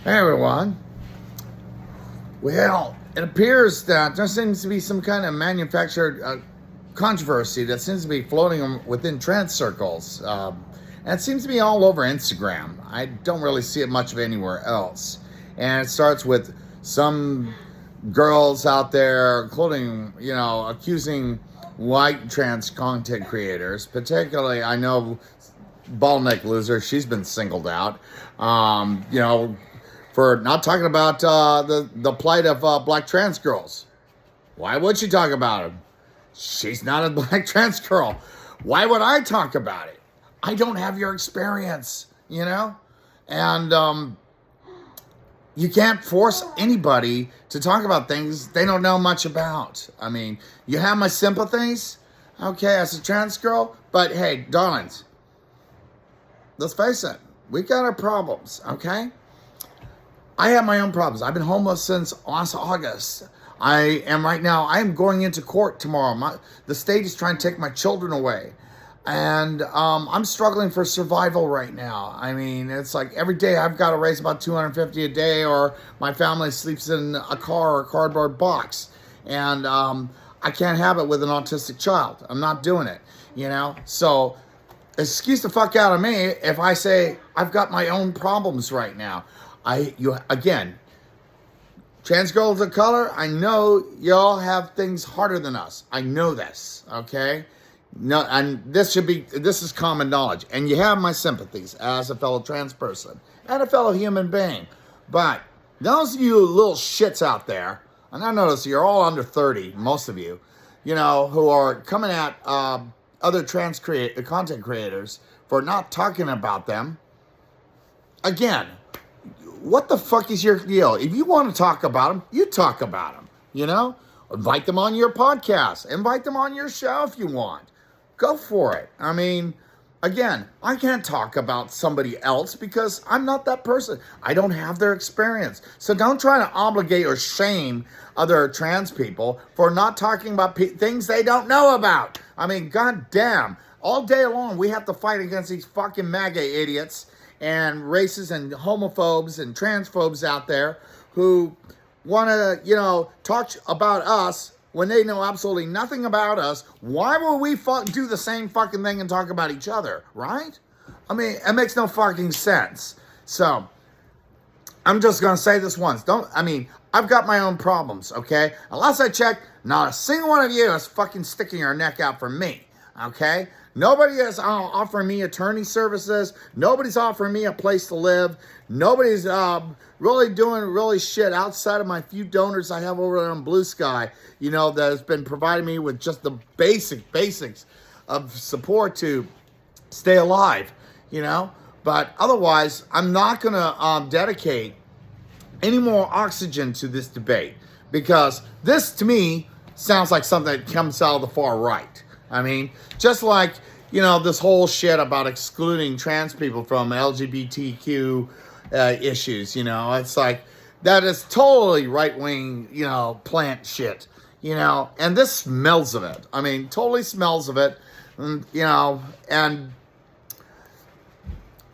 Hey everyone. Well, it appears that there seems to be some kind of manufactured controversy that seems to be floating within trans circles. And it seems to be all over Instagram. I don't really see it much of anywhere else. And it starts with some girls out there, including, accusing white trans content creators. Particularly, I know Bald Neck Loser, she's been singled out. For not talking about the plight of black trans girls. Why would she talk about them? She's not a black trans girl. Why would I talk about it? I don't have your experience, And you can't force anybody to talk about things they don't know much about. I mean, you have my sympathies, okay, as a trans girl, but hey, darlings, let's face it, we got our problems, okay? I have my own problems. I've been homeless since last August. I am going into court tomorrow. The state is trying to take my children away. And I'm struggling for survival right now. I mean, it's like every day I've got to raise about $250 a day, or my family sleeps in a car or a cardboard box. And I can't have it with an autistic child. I'm not doing it, So excuse the fuck out of me if I say I've got my own problems right now. Again, trans girls of color, I know y'all have things harder than us. I know this, okay? No, and this is common knowledge. And you have my sympathies as a fellow trans person and a fellow human being. But those of you little shits out there, and I notice you're all under 30, most of you, who are coming at other trans content creators for not talking about them. Again, what the fuck is your deal? If you want to talk about them, you talk about them, Invite them on your podcast. Invite them on your show if you want. Go for it. I mean, again, I can't talk about somebody else because I'm not that person. I don't have their experience. So don't try to obligate or shame other trans people for not talking about things they don't know about. I mean, goddamn. All day long, we have to fight against these fucking MAGA idiots and racists and homophobes and transphobes out there who want to, talk about us when they know absolutely nothing about us. Why would we do the same fucking thing and talk about each other, right? I mean, it makes no fucking sense. So, I'm just going to say this once. I've got my own problems, okay? Unless I check, not a single one of you is fucking sticking your neck out for me, okay? Nobody is offering me attorney services. Nobody's offering me a place to live. Nobody's really doing shit outside of my few donors I have over there on Blue Sky, that has been providing me with just the basics of support to stay alive, But otherwise, I'm not going to dedicate any more oxygen to this debate because this, to me, sounds like something that comes out of the far right. I mean, just like, this whole shit about excluding trans people from LGBTQ issues, it's like, that is totally right-wing, plant shit, and this smells of it. I mean, totally smells of it, and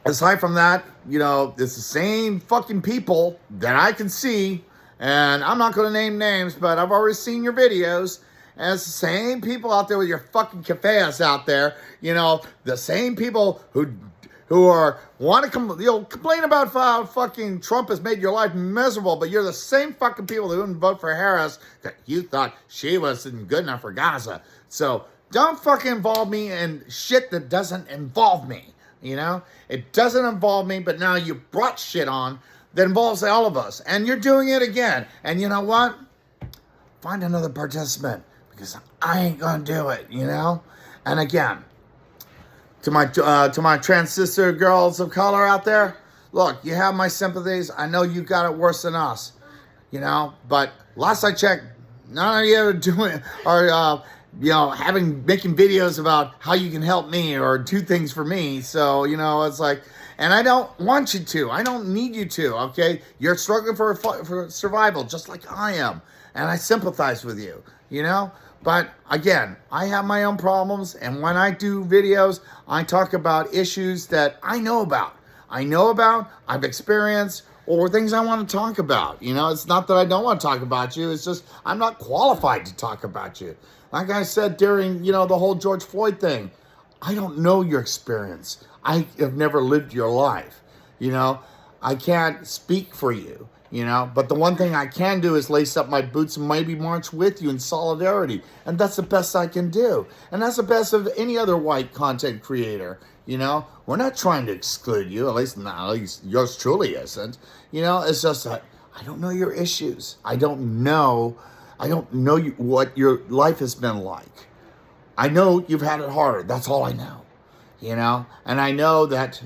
aside from that, it's the same fucking people that I can see, and I'm not going to name names, but I've already seen your videos. And it's the same people out there with your fucking cafes out there, the same people who want to complain about how fucking Trump has made your life miserable, but you're the same fucking people who didn't vote for Harris that you thought she wasn't good enough for Gaza. So don't fucking involve me in shit that doesn't involve me, It doesn't involve me, but now you brought shit on that involves all of us, and you're doing it again. And you know what? Find another participant. Because I ain't gonna do it, And again, to my trans sister girls of color out there, look, you have my sympathies. I know you got it worse than us, But last I checked, none of you are doing making videos about how you can help me or do things for me. So it's like, and I don't want you to. I don't need you to. Okay, you're struggling for survival just like I am, and I sympathize with you. But again, I have my own problems, and when I do videos, I talk about issues that I know about. I know about, I've experienced, or things I want to talk about. You know, it's not that I don't want to talk about you. It's just I'm not qualified to talk about you. Like I said during, the whole George Floyd thing, I don't know your experience. I have never lived your life. I can't speak for you. But the one thing I can do is lace up my boots and maybe march with you in solidarity. And that's the best I can do. And that's the best of any other white content creator. We're not trying to exclude you, at least yours truly isn't. It's just that I don't know your issues. I don't know what your life has been like. I know you've had it hard. That's all I know. And I know that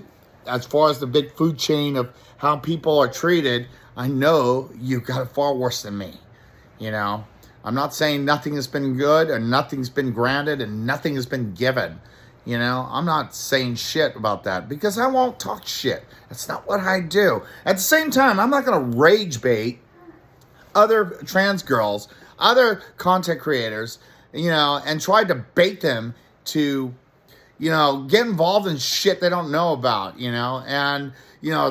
as far as the big food chain of how people are treated, I know you've got it far worse than me. I'm not saying nothing has been good and nothing's been granted and nothing has been given. I'm not saying shit about that because I won't talk shit. That's not what I do. At the same time, I'm not going to rage bait other trans girls, other content creators, and try to bait them to, get involved in shit they don't know about, and,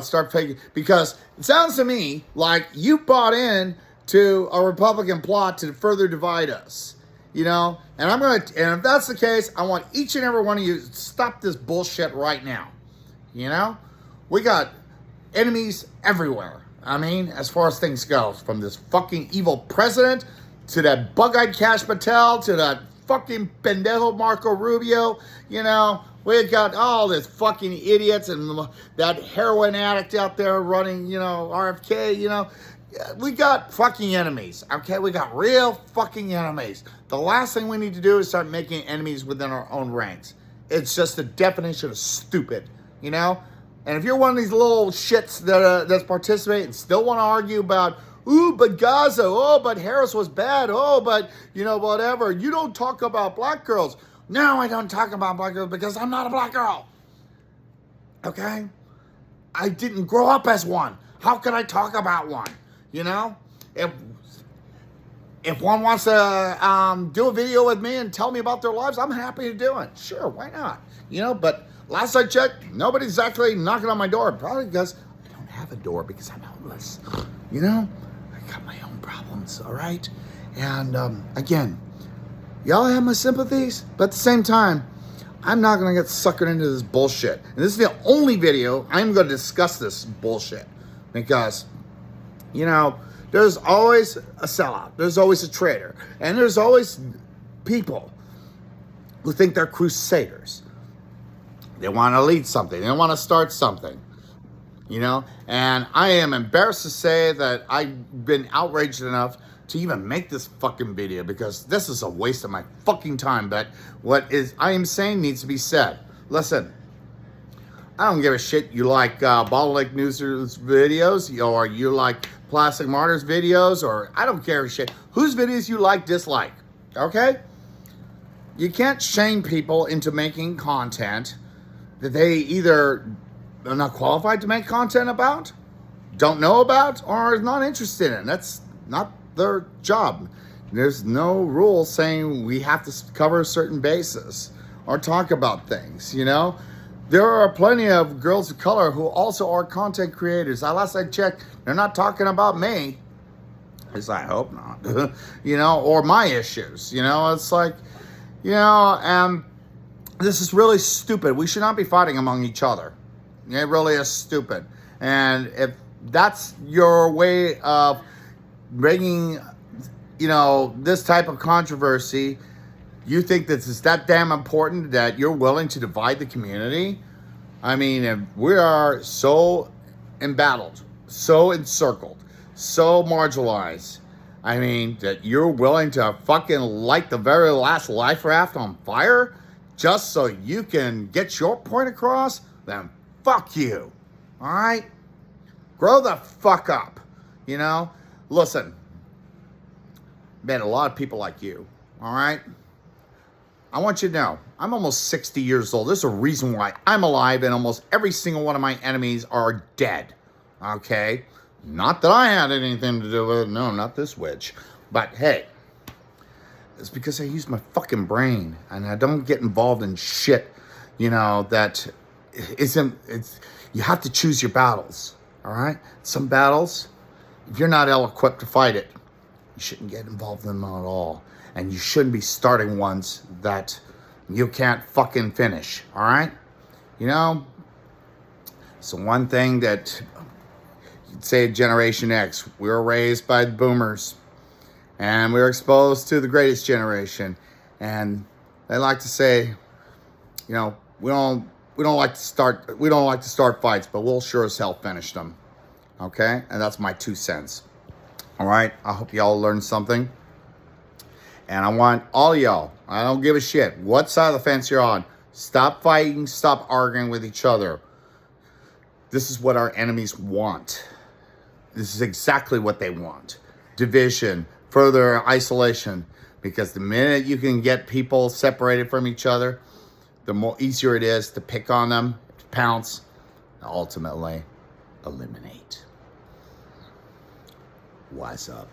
start faking. Because it sounds to me like you bought in to a Republican plot to further divide us. And if that's the case, I want each and every one of you to stop this bullshit right now. We got enemies everywhere. As far as things go, from this fucking evil president to that bug-eyed Kash Patel to that fucking pendejo Marco Rubio, we got all this fucking idiots and that heroin addict out there running, RFK, we got fucking enemies, okay? We got real fucking enemies. The last thing we need to do is start making enemies within our own ranks. It's just the definition of stupid, And if you're one of these little shits that's participating and still want to argue about, but Gaza, but Harris was bad, but, whatever. You don't talk about black girls. No, I don't talk about black girls because I'm not a black girl. Okay? I didn't grow up as one. How can I talk about one? If one wants to do a video with me and tell me about their lives, I'm happy to do it. Sure, why not? But last I checked, nobody's actually knocking on my door. Probably because I don't have a door because I'm homeless. I got my own problems, all right? And again, y'all have my sympathies, but at the same time, I'm not going to get suckered into this bullshit. And this is the only video I'm going to discuss this bullshit because, there's always a sellout. There's always a traitor. And there's always people who think they're crusaders. They want to lead something. They want to start something. And I am embarrassed to say that I've been outraged enough to even make this fucking video because this is a waste of my fucking time. But what I am saying needs to be said. Listen, I don't give a shit you like Bottleneck News videos or you like Plastic Martyrs videos, or I don't care shit whose videos you like, dislike, okay? You can't shame people into making content that they either are not qualified to make content about, don't know about, or are not interested in. That's not their job. There's no rule saying we have to cover a certain basis or talk about things, There are plenty of girls of color who also are content creators. Last I checked, they're not talking about me. At least I hope not. Or my issues. It's like, this is really stupid. We should not be fighting among each other. It really is stupid. And if that's your way of bringing, this type of controversy, you think this is that damn important that you're willing to divide the community? If we are so embattled, so encircled, so marginalized, that you're willing to fucking light the very last life raft on fire just so you can get your point across, then fuck you. All right? Grow the fuck up. Listen, met a lot of people like you. All right? I want you to know, I'm almost 60 years old. There's a reason why I'm alive and almost every single one of my enemies are dead. Okay? Not that I had anything to do with it. No, not this witch. But hey, it's because I use my fucking brain and I don't get involved in shit, that you have to choose your battles, all right? Some battles, if you're not ill-equipped to fight it, you shouldn't get involved in them at all. And you shouldn't be starting ones that you can't fucking finish, all right? You know, so one thing that you'd say Generation X, we were raised by the boomers, and we were exposed to the greatest generation. And they like to say, you know, we don't like to start fights, but we'll sure as hell finish them. Okay? And that's my 2 cents. All right? I hope y'all learned something. And I want all y'all, I don't give a shit what side of the fence you're on. Stop fighting, stop arguing with each other. This is what our enemies want. This is exactly what they want. Division, further isolation. Because the minute you can get people separated from each other, the more easier it is to pick on them, to pounce, and ultimately eliminate. Wise up.